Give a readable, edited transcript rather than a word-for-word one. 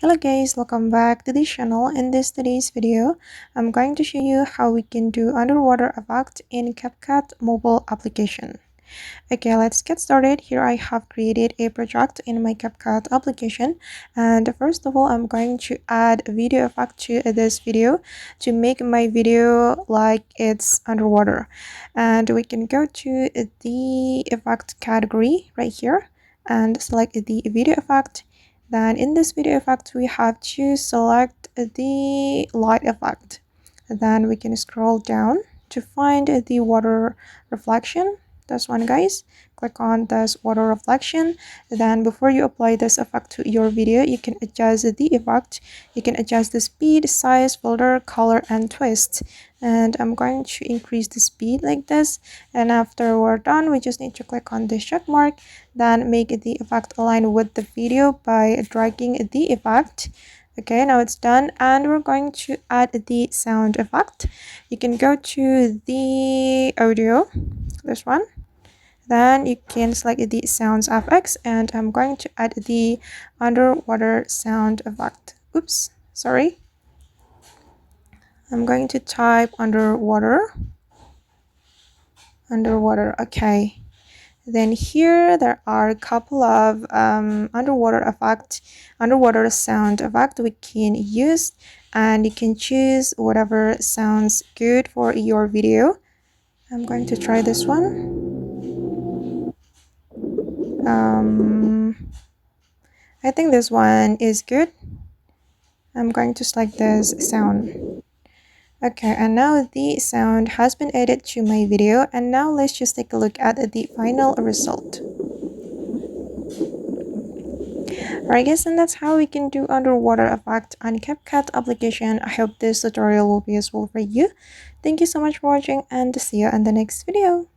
Hello guys, welcome back to the channel. In today's video, I'm going to show you how we can do underwater effect in CapCut mobile application. Okay, let's get started. Here I have created a project in my CapCut application, and first of all I'm going to add a video effect to this video to make my video like it's underwater. And we can go to the effect category right here and select the video effect. Then in this video effect we have to select the light effect. Then we can scroll down to find the water reflection. This one, guys. Click on this water reflection. Then before you apply this effect to your video, you can adjust the effect. You can adjust the speed, size, filter, color, and twist. And I'm going to increase the speed like this. And after we're done, we just need to click on this check mark. Then make the effect align with the video by dragging the effect. Okay, now it's done, and we're going to add the sound effect. You can go to the audio, this one. Then you can select the sounds FX, and I'm going to add the underwater sound effect. Oops, sorry. I'm going to type underwater. Okay. Then here there are a couple of underwater sound effect we can use, and you can choose whatever sounds good for your video. I'm going to try this one. I think this one is good. I'm going to select this sound. Okay, and now the sound has been added to my video, and now let's just take a look at the final result. Alright guys, and that's how we can do underwater effect on CapCut application. I hope this tutorial will be useful for you. Thank you so much for watching, and see you in the next video.